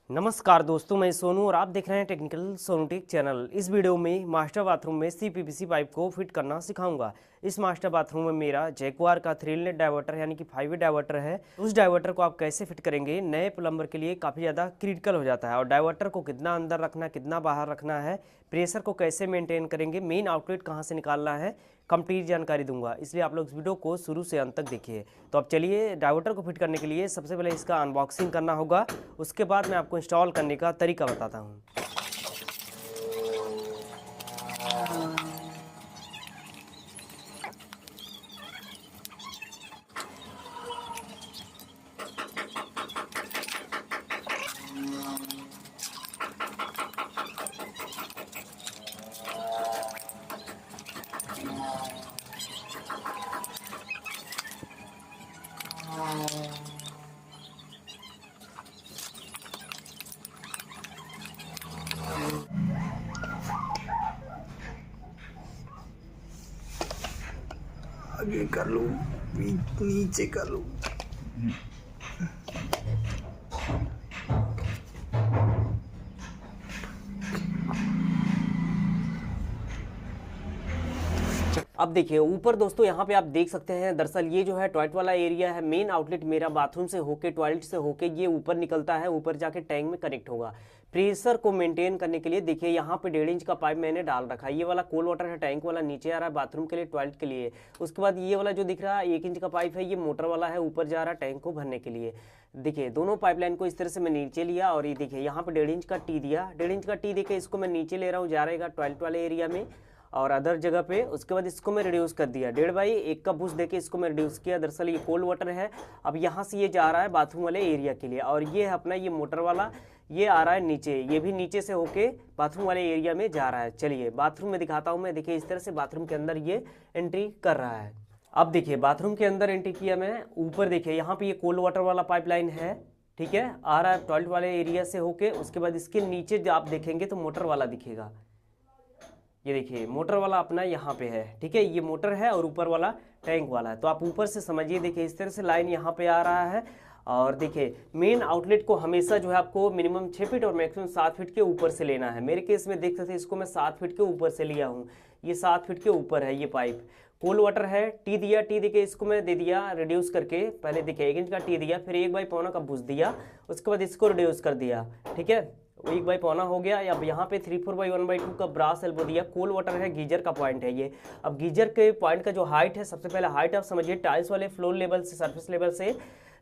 नमस्कार दोस्तों, मैं सोनू और आप देख रहे हैं टेक्निकल सोनूटेक चैनल। इस वीडियो में मास्टर बाथरूम में CPVC पाइप को फिट करना सिखाऊंगा। इस मास्टर बाथरूम में मेरा जैक्वार का 3 इनलेट डाइवर्टर यानी कि 5 वे डाइवर्टर है। उस डाइवर्टर को आप कैसे फिट करेंगे, नए प्लम्बर के लिए काफ़ी ज़्यादा क्रिटिकल हो जाता है। और डाइवर्टर को कितना अंदर रखना, कितना बाहर रखना है, प्रेशर को कैसे मेंटेन करेंगे, मेन आउटलेट कहाँ से निकालना है, कंप्लीट जानकारी दूंगा। इसलिए आप लोग इस वीडियो को शुरू से अंत तक देखिए। तो अब चलिए, डाइवर्टर को फिट करने के लिए सबसे पहले इसका अनबॉक्सिंग करना होगा। उसके बाद मैं आपको इंस्टॉल करने का तरीका बताता हूँ। आगे कर लूं, नीचे कर लूं। अब देखिए ऊपर दोस्तों, यहाँ पे आप देख सकते हैं, दरअसल ये जो है टॉयलेट वाला एरिया है। मेन आउटलेट मेरा बाथरूम से होके, टॉयलेट से होके ये ऊपर निकलता है, ऊपर जाके टैंक में कनेक्ट होगा। प्रेशर को मेंटेन करने के लिए देखिए यहाँ पे 1.5 इंच का पाइप मैंने डाल रखा है। ये वाला कोल्ड वाटर है, टैंक वाला नीचे आ रहा है बाथरूम के लिए, टॉयलेट के लिए। उसके बाद ये वाला जो दिख रहा है 1 इंच का पाइप है, ये मोटर वाला है, ऊपर जा रहा है टैंक को भरने के लिए। देखिए दोनों पाइपलाइन को इस तरह से मैं नीचे लिया और ये देखिए यहाँ पे 1.5 इंच का टी दिया। 1.5 इंच का टी देके इसको मैं नीचे ले रहा हूँ, जा रहेगा टॉयलेट वाले एरिया में और अदर जगह पे। उसके बाद इसको मैं रिड्यूस कर दिया, 1.5/1 का बूस्ट देके इसको मैं रिड्यूस किया। दरअसल ये कोल्ड वाटर है। अब यहाँ से ये जा रहा है बाथरूम वाले एरिया के लिए, और ये है अपना ये मोटर वाला, ये आ रहा है नीचे, ये भी नीचे से होके बाथरूम वाले एरिया में जा रहा है। चलिए बाथरूम में दिखाता हूँ मैं। देखिए इस तरह से बाथरूम के अंदर ये एंट्री कर रहा है। अब देखिए बाथरूम के अंदर एंट्री किया मैं। ऊपर देखिए यहाँ पे ये कोल्ड वाटर वाला पाइपलाइन है, ठीक है, आ रहा है टॉयलेट वाले एरिया से होके। उसके बाद इसके नीचे जो आप देखेंगे तो मोटर वाला दिखेगा। ये देखिए मोटर वाला अपना यहाँ पे है, ठीक है, ये मोटर है और ऊपर वाला टैंक वाला है। तो आप ऊपर से समझिए, देखिए इस तरह से लाइन यहाँ पे आ रहा है। और देखिए मेन आउटलेट को हमेशा जो है आपको मिनिमम 6 फीट और मैक्सिमम 7 फीट के ऊपर से लेना है। मेरे केस में देख सकते हैं, इसको मैं 7 फीट के ऊपर से लिया हूँ। ये 7 फीट के ऊपर है ये पाइप। कोल्ड वाटर है, टी दिया, टी देके इसको मैं दे दिया रिड्यूस करके। पहले देखिए 1 इंच का टी दिया, फिर 1/1 का बूस्ट दिया, उसके बाद इसको रिड्यूस कर दिया, ठीक है, 1/1 हो गया। अब यहाँ पे 3/4/1/2 का ब्रास एल्बो दिया। कोल्ड वाटर है, गीजर का पॉइंट है ये। अब गीजर के पॉइंट का जो हाइट है, सबसे पहले हाइट आप समझिए टाइल्स वाले फ्लोर लेवल से, सरफेस लेवल से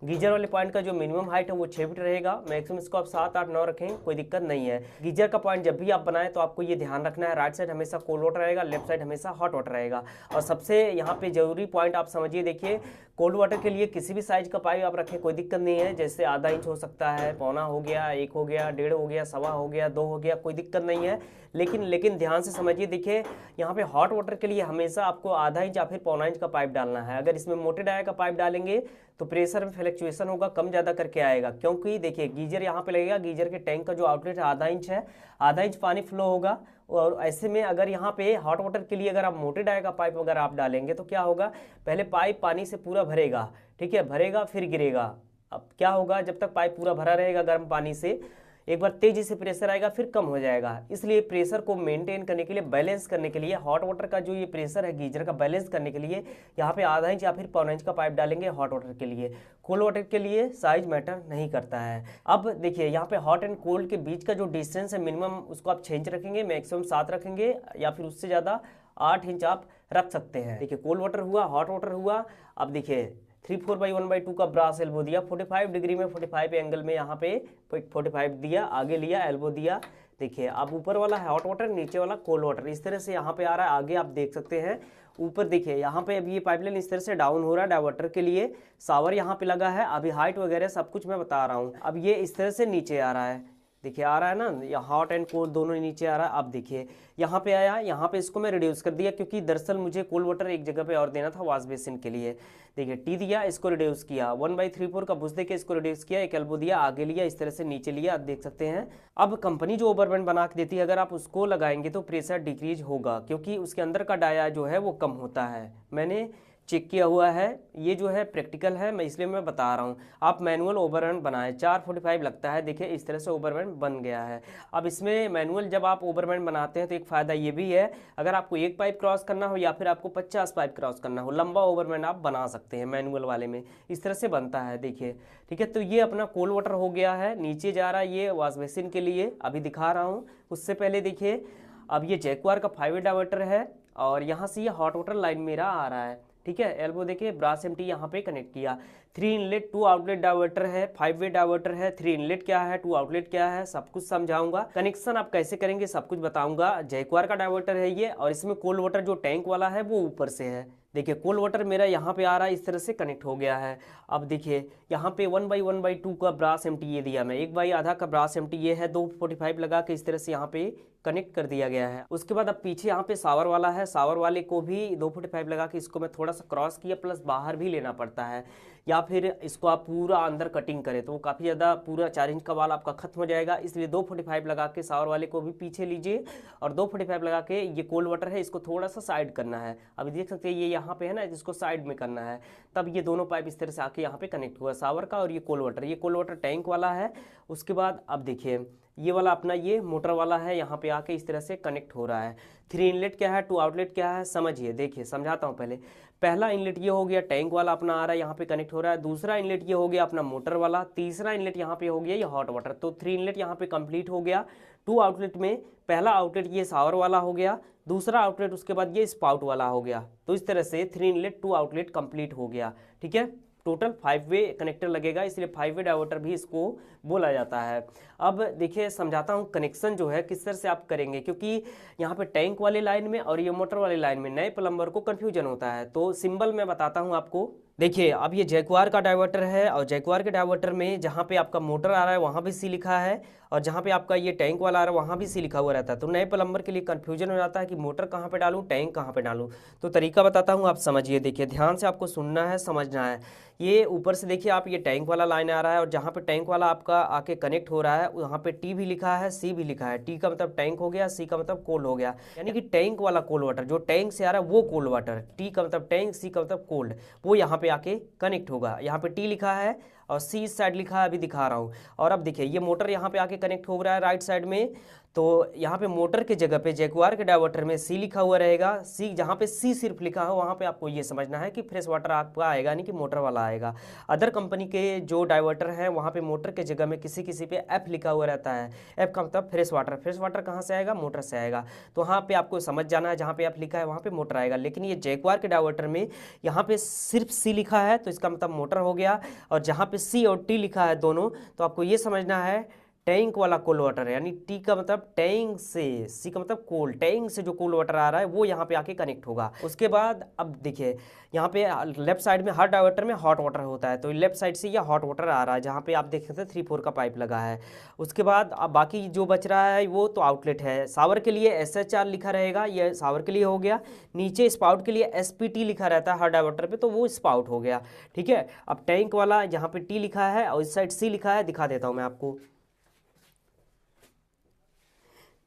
गीजर वाले पॉइंट का जो मिनिमम हाइट है वो 6 फीट रहेगा। मैक्सिमम इसको आप 7, 8, 9 रखें, कोई दिक्कत नहीं है। गीजर का पॉइंट जब भी आप बनाएं तो आपको ये ध्यान रखना है, राइट साइड हमेशा कोल्ड वाटर रहेगा, लेफ्ट साइड हमेशा हॉट वाटर रहेगा। और सबसे यहाँ पे जरूरी पॉइंट आप समझिए, देखिए कोल्ड वाटर के लिए किसी भी साइज का पाइप आप रखें, कोई दिक्कत नहीं है। जैसे आधा इंच हो सकता है, पौना हो गया, 1 हो गया, 1.5 हो गया, 1.25 हो गया, 2 हो गया, कोई दिक्कत नहीं है। लेकिन ध्यान से समझिए, देखिए यहाँ पे हॉट वाटर के लिए हमेशा आपको आधा इंच या फिर पौना इंच का पाइप डालना है। अगर इसमें मोटे डाया का पाइप डालेंगे तो प्रेशर में फ्लक्चुएशन होगा, कम ज़्यादा करके आएगा। क्योंकि देखिए गीजर यहाँ पे लगेगा, गीजर के टैंक का जो आउटलेट है आधा इंच है, आधा इंच पानी फ्लो होगा। और ऐसे में अगर यहाँ पे हॉट वाटर के लिए अगर आप मोटे डाया का पाइप अगर आप डालेंगे तो क्या होगा, पहले पाइप पानी से पूरा भरेगा, ठीक है, भरेगा फिर गिरेगा। अब क्या होगा, जब तक पाइप पूरा भरा रहेगा गर्म पानी से, एक बार तेजी से प्रेशर आएगा फिर कम हो जाएगा। इसलिए प्रेशर को मेंटेन करने के लिए, बैलेंस करने के लिए, हॉट वाटर का जो ये प्रेशर है गीजर का, बैलेंस करने के लिए यहाँ पे आधा इंच या फिर पौना इंच का पाइप डालेंगे हॉट वाटर के लिए। कोल्ड वाटर के लिए साइज मैटर नहीं करता है। अब देखिए यहाँ पे हॉट एंड कोल्ड के बीच का जो डिस्टेंस है मिनिमम, उसको आप 6 इंच रखेंगे, मैक्सिमम 7 रखेंगे, या फिर उससे ज़्यादा 8 इंच आप रख सकते हैं। देखिए कोल्ड वाटर हुआ, हॉट वाटर हुआ। अब देखिए 3/4/1/2 का ब्रास एल्बो दिया, 45 डिग्री में, 45 एंगल में यहाँ पे 45 दिया, आगे लिया, एल्बो दिया। देखिए अब ऊपर वाला है हॉट वाटर, नीचे वाला कोल्ड वाटर, इस तरह से यहाँ पे आ रहा है। आगे आप देख सकते हैं, ऊपर देखिए यहाँ पे अभी ये पाइपलाइन इस तरह से डाउन हो रहा है डाइवर्टर के लिए। शावर यहाँ पे लगा है, अभी हाइट वगैरह सब कुछ मैं बता रहा हूँ। अब ये इस तरह से नीचे आ रहा है, देखिए आ रहा है ना, या हॉट एंड कोल्ड दोनों नीचे आ रहा है। अब देखिए यहाँ पे आया, यहाँ पे इसको मैं रिड्यूस कर दिया, क्योंकि दरअसल मुझे कोल्ड वाटर एक जगह पे और देना था वॉश बेसिन के लिए। देखिए टी दिया, इसको रिड्यूस किया, 1/3/4 का बुश देके इसको रिड्यूस किया, एक एल्बो दिया, आगे लिया, इस तरह से नीचे लिया, आप देख सकते हैं। अब कंपनी जो ओवरबैंड बना के देती है, अगर आप उसको लगाएंगे तो प्रेशर डिक्रीज होगा, क्योंकि उसके अंदर का डाया जो है वो कम होता है। मैंने चेक किया हुआ है, ये जो है प्रैक्टिकल है, मैं इसलिए मैं बता रहा हूँ। आप मैनुअल ओवरबर्न बनाएं, 445 लगता है, देखिए इस तरह से ओवरबर्न बन गया है। अब इसमें मैनुअल जब आप ओवरबर्न बनाते हैं तो एक फ़ायदा ये भी है, अगर आपको एक पाइप क्रॉस करना हो या फिर आपको 50 पाइप क्रॉस करना हो, लंबा ओवरबर्न आप बना सकते हैं मैनुअल वाले में, इस तरह से बनता है देखिए। ठीक है, तो ये अपना कोल्ड वाटर हो गया है, नीचे जा रहा है ये वॉश बेसिन के लिए, अभी दिखा रहा हूँ। उससे पहले देखिए अब ये जैक्वार का 5 वे डाइवर्टर है और यहाँ से ये हॉट वाटर लाइन मेरा आ रहा है। ठीक है, एल्बो देखिए ब्रास एमटी यहाँ पे कनेक्ट किया, 3 इनलेट 2 आउटलेट डाइवर्टर है, 5 वे डाइवर्टर है, 3 इनलेट क्या है 2 आउटलेट क्या है सब कुछ समझाऊंगा। कनेक्शन आप कैसे करेंगे सब कुछ बताऊंगा। जैक्वार का डाइवर्टर है ये, और इसमें कोल्ड वाटर जो टैंक वाला है वो ऊपर से है। देखिए कोल्ड वाटर मेरा यहाँ पे आ रहा है, इस तरह से कनेक्ट हो गया है। अब देखिए यहाँ पे 1/1/2 का ब्रास एमटी ये दिया मैं, 1/आधा का ब्रास एमटी ये है, 245 लगा के इस तरह से यहाँ पे कनेक्ट कर दिया गया है। उसके बाद अब पीछे यहाँ पे शावर वाला है, शावर वाले को भी 245 लगा के इसको मैं थोड़ा सा क्रॉस किया, प्लस बाहर भी लेना पड़ता है, या फिर इसको आप पूरा अंदर कटिंग करें तो वो काफ़ी ज़्यादा पूरा 4 इंच का वाल आपका खत्म हो जाएगा, इसलिए 245 लगा के शावर वाले को भी पीछे लीजिए और 245 लगा के ये कोल्ड वाटर है इसको थोड़ा सा साइड करना है। अभी देख सकते हैं ये यहाँ पे है ना, इसको साइड में करना है, तब ये दोनों पाइप इस तरह से आके यहाँ पे कनेक्ट हुआ, शावर का और ये कोल्ड वाटर। ये कोल्ड वाटर टैंक वाला है। उसके बाद अब देखिए ये वाला अपना ये मोटर वाला है, यहाँ पे आके इस तरह से कनेक्ट हो रहा है। 3 इनलेट क्या है 2 आउटलेट क्या है समझिए, देखिए समझाता हूँ पहले। पहला इनलेट ये हो गया टैंक वाला अपना आ रहा है, यहाँ पे कनेक्ट हो रहा है। दूसरा इनलेट ये हो गया अपना मोटर वाला। तीसरा इनलेट यहाँ पे हो गया ये हॉट वाटर। तो 3 इनलेट यहाँ पे कंप्लीट हो गया। 2 आउटलेट में पहला आउटलेट ये शावर वाला हो गया, दूसरा आउटलेट उसके बाद ये स्पाउट वाला हो गया। तो इस तरह से 3 इनलेट 2 आउटलेट कंप्लीट हो गया। ठीक है, टोटल 5 वे कनेक्टर लगेगा, इसलिए 5 वे डाइवर्टर भी इसको बोला जाता है। अब देखिए समझाता हूँ कनेक्शन जो है किस तरह से आप करेंगे, क्योंकि यहाँ पे टैंक वाले लाइन में और ये मोटर वाले लाइन में नए प्लम्बर को कन्फ्यूजन होता है। तो सिंबल मैं बताता हूँ आपको। देखिए अब ये जैक्वार का डाइवर्टर है और जैक्वार के डाइवर्टर में जहाँ पे आपका मोटर आ रहा है वहाँ भी सी लिखा है, और जहाँ पे आपका ये टैंक वाला आ रहा है वहाँ भी सी लिखा हुआ रहता है। तो नए प्लम्बर के लिए कन्फ्यूजन हो जाता है कि मोटर कहाँ पे डालूँ टैंक कहाँ पे डालूँ। तो तरीका बताता हूँ, आप समझिए, देखिए ध्यान से आपको सुनना है समझना है। ये ऊपर से देखिए आप ये टैंक वाला लाइन आ रहा है और जहाँ पे टैंक वाला आपका आके कनेक्ट हो रहा है वहाँ पे टी भी लिखा है सी भी लिखा है। टी का मतलब टैंक हो गया, सी का मतलब कोल्ड हो गया, यानी कि टैंक वाला कोल्ड वाटर जो टैंक से आ रहा है वो कोल्ड वाटर। टी का मतलब टैंक, सी का मतलब कोल्ड, वो यहाँ पे आके कनेक्ट होगा। यहाँ पे टी लिखा है और सी इस साइड लिखा है, अभी दिखा रहा हूँ। और अब देखिए ये मोटर यहाँ पे आके कनेक्ट हो रहा है राइट साइड में, तो यहाँ पे मोटर के जगह पे जैक्वार के डाइवर्टर में सी लिखा हुआ रहेगा। सी जहाँ पे सी सिर्फ लिखा हो वहाँ पे आपको ये समझना है कि फ्रेश वाटर आपका आएगा, यानी कि मोटर वाला आएगा। अदर कंपनी के जो डाइवर्टर हैं वहाँ पे मोटर के जगह में किसी किसी पे एफ लिखा हुआ रहता है। एफ का मतलब फ्रेश वाटर। फ्रेश वाटर कहाँ से आएगा? मोटर से आएगा। तो वहाँ पे आपको समझ जाना है, जहाँ पे एफ लिखा है वहाँ पे मोटर आएगा। लेकिन ये जैक्वार के डाइवर्टर में यहाँ पे सिर्फ सी लिखा है तो इसका मतलब मोटर हो गया, और जहाँ पे सी और टी लिखा है दोनों, तो आपको ये समझना है टैंक वाला कोल्ड वाटर है, यानी टी का मतलब टैंक से, सी का मतलब कोल्ड, टैंक से जो कोल्ड वाटर आ रहा है वो यहाँ पे आके कनेक्ट होगा। उसके बाद अब देखिए यहाँ पे लेफ्ट साइड में हर डाइवर्टर में हॉट वाटर होता है, तो लेफ्ट साइड से ये हॉट वाटर आ रहा है जहाँ पे आप देख सकते हैं 3-4 का पाइप लगा है। उसके बाद अब बाकी जो बच रहा है वो तो आउटलेट है। शावर के लिए SHR लिखा रहेगा, ये शावर के लिए हो गया। नीचे स्पाउट के लिए SPT लिखा रहता है हर डाइवर्टर पे, तो वो स्पाउट हो गया। ठीक है, अब टैंक वाला यहाँ पे टी लिखा है और इस साइड सी लिखा है, दिखा देता हूँ मैं आपको।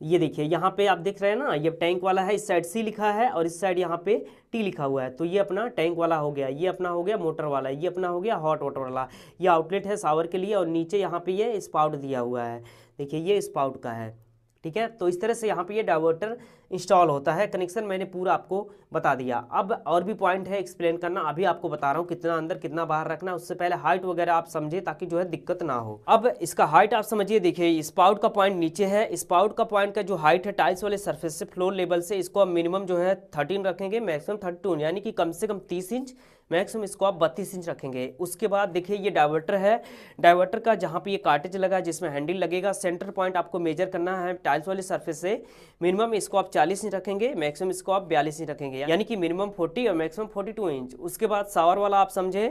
ये देखिए यहाँ पे आप देख रहे हैं ना, ये टैंक वाला है, इस साइड सी लिखा है और इस साइड यहाँ पे टी लिखा हुआ है। तो ये अपना टैंक वाला हो गया, ये अपना हो गया मोटर वाला, ये अपना हो गया हॉट वाटर वाला। ये आउटलेट है शावर के लिए, और नीचे यहाँ पे ये स्पाउट दिया हुआ है, देखिए ये स्पाउट का है। ठीक है, तो इस तरह से यहाँ पे ये डाइवर्टर इंस्टॉल होता है। कनेक्शन मैंने पूरा आपको बता दिया। अब और भी पॉइंट है एक्सप्लेन करना, अभी आपको बता रहा हूँ कितना अंदर कितना बाहर रखना। उससे पहले हाइट वगैरह आप समझिए ताकि जो है दिक्कत ना हो। अब इसका हाइट आप समझिए, देखिए स्पाउट का पॉइंट नीचे है, स्पाउट का पॉइंट का जो हाइट है टाइल्स वाले सरफेस से फ्लोर लेवल से, इसको आप मिनिमम जो है 13 रखेंगे, मैक्सिमम 32, यानी कि कम से कम 30 इंच, मैक्सिमम इसको आप 32 इंच रखेंगे। उसके बाद देखिए ये डाइवर्टर है, डाइवर्टर का जहाँ पे ये कार्टेज लगा जिसमें हैंडल लगेगा, सेंटर पॉइंट आपको मेजर करना है टाइल्स वाले सरफेस से। मिनिमम इसको आप 40 इंच रखेंगे, मैक्सिमम इसको आप 42 इंच रखेंगे, यानी कि मिनिमम 40 और मैक्सिमम 42 इंच। उसके बाद शावर वाला आप समझे,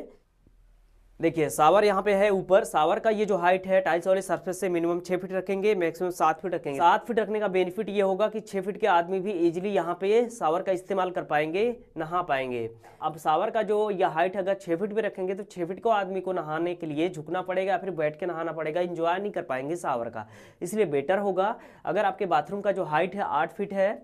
देखिए शावर यहाँ पे है ऊपर। शावर का ये जो हाइट है टाइल्स वाले सरफेस से मिनिमम 6 फीट रखेंगे, मैक्सिमम 7 फीट रखेंगे। 7 फीट रखने का बेनिफिट ये होगा कि 6 फीट के आदमी भी इजीली यहाँ पे शावर का इस्तेमाल कर पाएंगे, नहा पाएंगे। अब शावर का जो यह हाइट अगर 6 फीट पे रखेंगे तो 6 फीट को आदमी को नहाने के लिए झुकना पड़ेगा, फिर बैठ के नहाना पड़ेगा, इंजॉय नहीं कर पाएंगे शावर का। इसलिए बेटर होगा अगर आपके बाथरूम का जो हाइट है 8 फीट है,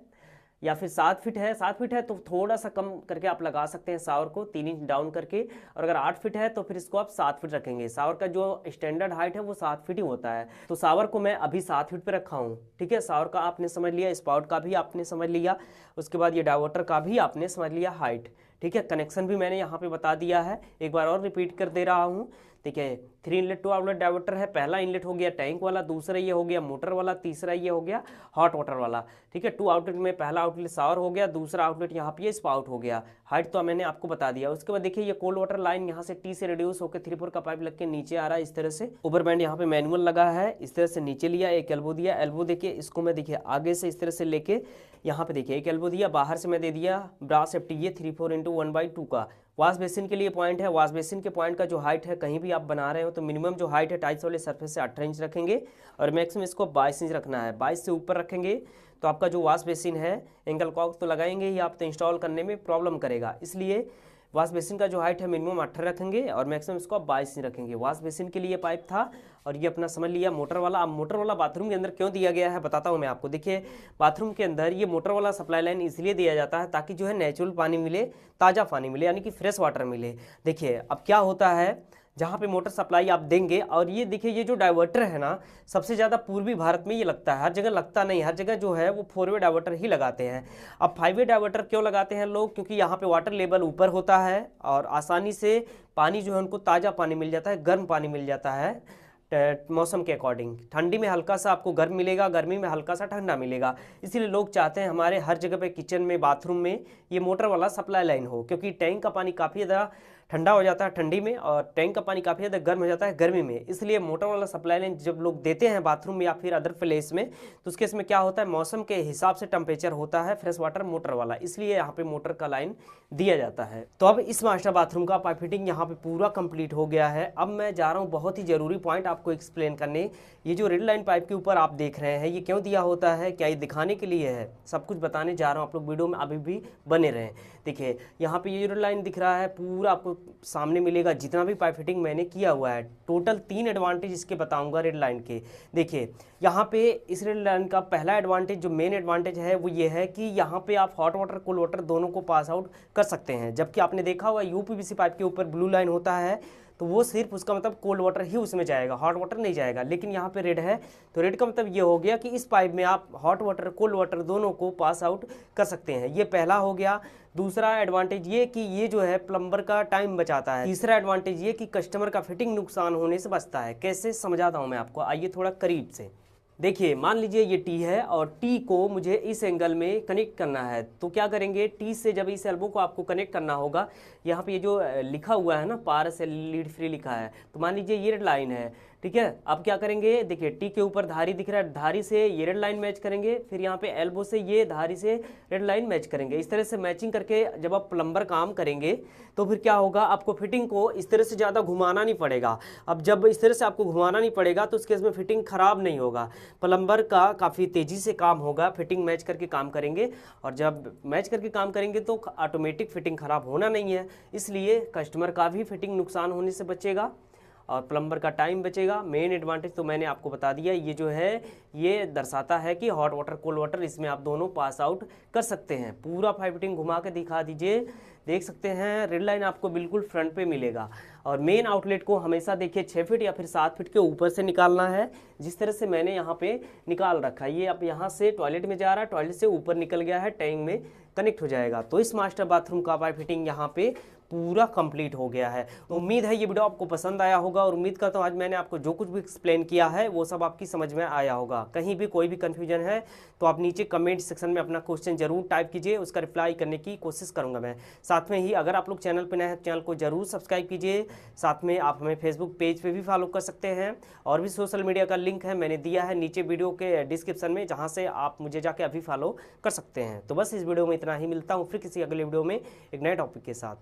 या फिर 7 फीट है, 7 फीट है तो थोड़ा सा कम करके आप लगा सकते हैं शावर को 3 इंच डाउन करके, और अगर 8 फीट है तो फिर इसको आप 7 फीट रखेंगे। शावर का जो स्टैंडर्ड हाइट है वो 7 फीट ही होता है, तो शावर को मैं अभी 7 फीट पे रखा हूँ। ठीक है, शावर का आपने समझ लिया, स्पाउट का भी आपने समझ लिया, उसके बाद ये डाइवर्टर का भी आपने समझ लिया हाइट। ठीक है, कनेक्शन भी मैंने यहाँ पे बता दिया है, एक बार और रिपीट कर दे रहा हूँ। ठीक है, 3 इनलेट 2 आउटलेट डाइवर्टर है। पहला इनलेट हो गया टैंक वाला, दूसरा ये हो गया मोटर वाला, तीसरा ये हो गया हॉट वाटर वाला। ठीक है, 2 आउटलेट में पहला आउटलेट शावर हो गया, दूसरा आउटलेट यहाँ पे स्पाउट हो गया। हाइट तो मैंने आपको बता दिया। उसके बाद देखिए ये कोल्ड वाटर लाइन यहाँ से टी से रिड्यूस होकर 3-4 का पाइप लग के नीचे आ रहा है इस तरह से। ओवर बैंड यहाँ पे मैनुअल लगा है, इस तरह से नीचे लिया, एक एल्बो दिया। एल्बो देखिए इसको मैं देखिए आगे से इस तरह से लेके यहाँ पे देखिए एक एल्बो दिया, बाहर से मैं दे दिया ब्रास सेफ्टी ये 3/4 का। वॉश बेसिन के लिए पॉइंट है, वॉश बेसिन के पॉइंट का जो हाइट है कहीं भी आप बना रहे हो तो मिनिमम जो हाइट है टाइल्स वाले सरफेस से 18 इंच रखेंगे, और मैक्सिमम इसको 22 इंच रखना है। 22 से ऊपर रखेंगे तो आपका जो वॉश बेसिन है एंगल कॉक तो लगाएंगे ही आप, तो इंस्टॉल करने में प्रॉब्लम करेगा। इसलिए वॉश बेसिन का जो हाइट है मिनिमम 18 रखेंगे और मैक्सिमम इसको आप 22 इंच रखेंगे। वॉश बेसिन के लिए पाइप था, और ये अपना समझ लिया मोटर वाला। अब मोटर वाला बाथरूम के अंदर क्यों दिया गया है बताता हूँ मैं आपको। देखिए बाथरूम के अंदर ये मोटर वाला सप्लाई लाइन इसलिए दिया जाता है ताकि जो है नेचुरल पानी मिले, ताज़ा पानी मिले, यानी कि फ्रेश वाटर मिले। देखिए अब क्या होता है, जहाँ पे मोटर सप्लाई आप देंगे, और ये देखिए ये जो डाइवर्टर है ना सबसे ज़्यादा पूर्वी भारत में ये लगता है, हर जगह लगता नहीं, हर जगह जो है वो 4 वे डाइवर्टर ही लगाते हैं। अब 5 वे डाइवर्टर क्यों लगाते हैं लोग, क्योंकि यहाँ पे वाटर लेवल ऊपर होता है और आसानी से पानी जो है उनको ताज़ा पानी मिल जाता है, गर्म पानी मिल जाता है मौसम के अकॉर्डिंग। ठंडी में हल्का सा आपको गर्म मिलेगा, गर्मी में हल्का सा ठंडा मिलेगा। इसीलिए लोग चाहते हैं हमारे हर जगह पे किचन में, बाथरूम में ये मोटर वाला सप्लाई लाइन हो, क्योंकि टैंक का पानी काफ़ी ज़्यादा ठंडा हो जाता है ठंडी में, और टैंक का पानी काफ़ी ज़्यादा गर्म हो जाता है गर्मी में। इसलिए मोटर वाला सप्लाई लाइन जब लोग देते हैं बाथरूम में या फिर अदर प्लेस में, तो उसके इसमें क्या होता है, मौसम के हिसाब से टेम्परेचर होता है फ्रेश वाटर मोटर वाला, इसलिए यहाँ पे मोटर का लाइन दिया जाता है। तो अब इस मास्टर बाथरूम का पाइप फिटिंग यहाँ पे पूरा कंप्लीट हो गया है। अब मैं जा रहा हूँ बहुत ही ज़रूरी पॉइंट आपको एक्सप्लेन करने। ये जो रेड लाइन पाइप के ऊपर आप देख रहे हैं ये क्यों दिया होता है, क्या ये दिखाने के लिए है, सब कुछ बताने जा रहा हूँ। आप लोग वीडियो में अभी भी बने रहें। देखिए यहाँ पे ये रेड लाइन दिख रहा है पूरा आपको सामने मिलेगा, जितना भी पाइप फिटिंग मैंने किया हुआ है। टोटल 3 एडवांटेज इसके बताऊंगा रेड लाइन के। देखिए यहाँ पे इस रेड लाइन का पहला एडवांटेज, जो मेन एडवांटेज है वो ये है कि यहाँ पे आप हॉट वाटर कोल्ड वाटर दोनों को पास आउट कर सकते हैं। जबकि आपने देखा होगा यूपीवीसी पाइप के ऊपर ब्लू लाइन होता है तो वो सिर्फ उसका मतलब कोल्ड वाटर ही उसमें जाएगा, हॉट वाटर नहीं जाएगा। लेकिन यहाँ पे रेड है तो रेड का मतलब ये हो गया कि इस पाइप में आप हॉट वाटर कोल्ड वाटर दोनों को पास आउट कर सकते हैं। ये पहला हो गया। दूसरा एडवांटेज ये कि ये जो है प्लम्बर का टाइम बचाता है। तीसरा एडवांटेज ये कि कस्टमर का फिटिंग नुकसान होने से बचता है। कैसे समझाता हूँ मैं आपको, आइए थोड़ा करीब से देखिए। मान लीजिए ये टी है और टी को मुझे इस एंगल में कनेक्ट करना है, तो क्या करेंगे, टी से जब इस एल्बो को आपको कनेक्ट करना होगा, यहाँ पे ये जो लिखा हुआ है ना पारस लीड फ्री लिखा है, तो मान लीजिए ये रेड लाइन है, ठीक है। अब क्या करेंगे, देखिए टी के ऊपर धारी दिख रहा है, धारी से ये रेड लाइन मैच करेंगे, फिर यहाँ पे एल्बो से ये धारी से रेड लाइन मैच करेंगे। इस तरह से मैचिंग करके जब आप प्लम्बर काम करेंगे तो फिर क्या होगा, आपको फिटिंग को इस तरह से ज़्यादा घुमाना नहीं पड़ेगा। अब जब इस तरह से आपको घुमाना नहीं पड़ेगा तो उस केस में फिटिंग खराब नहीं होगा, प्लम्बर का काफ़ी तेज़ी से काम होगा। फिटिंग मैच करके काम करेंगे, और जब मैच करके काम करेंगे तो ऑटोमेटिक फिटिंग खराब होना नहीं है। इसलिए कस्टमर का भी फिटिंग नुकसान होने से बचेगा और प्लम्बर का टाइम बचेगा। मेन एडवांटेज तो मैंने आपको बता दिया। ये जो है ये दर्शाता है कि हॉट वाटर कोल्ड वाटर इसमें आप दोनों पास आउट कर सकते हैं। पूरा पाइप फिटिंग घुमा के दिखा दीजिए, देख सकते हैं रेड लाइन आपको बिल्कुल फ्रंट पे मिलेगा। और मेन आउटलेट को हमेशा देखिए 6 फीट या फिर 7 फीट के ऊपर से निकालना है, जिस तरह से मैंने यहाँ पे निकाल रखा है। ये अब यहाँ से टॉयलेट में जा रहा है, टॉयलेट से ऊपर निकल गया है, टैंक में कनेक्ट हो जाएगा। तो इस मास्टर बाथरूम का पाइप फिटिंग यहाँ पे पूरा कंप्लीट हो गया है। तो उम्मीद है ये वीडियो आपको पसंद आया होगा, और उम्मीद करता हूँ आज मैंने आपको जो कुछ भी एक्सप्लेन किया है वो सब आपकी समझ में आया होगा। कहीं भी कोई भी कन्फ्यूजन है तो आप नीचे कमेंट सेक्शन में अपना क्वेश्चन जरूर टाइप कीजिए, उसका रिप्लाई करने की कोशिश करूँगा मैं। साथ में ही अगर आप लोग चैनल पर नए हैं चैनल को जरूर सब्सक्राइब कीजिए। साथ में आप हमें फेसबुक पेज पर भी फॉलो कर सकते हैं, और भी सोशल मीडिया का लिंक है मैंने दिया है नीचे वीडियो के डिस्क्रिप्शन में, जहाँ से आप मुझे जाके अभी फॉलो कर सकते हैं। तो बस इस वीडियो में इतना ही, मिलता हूँ फिर किसी अगले वीडियो में एक नए टॉपिक के साथ।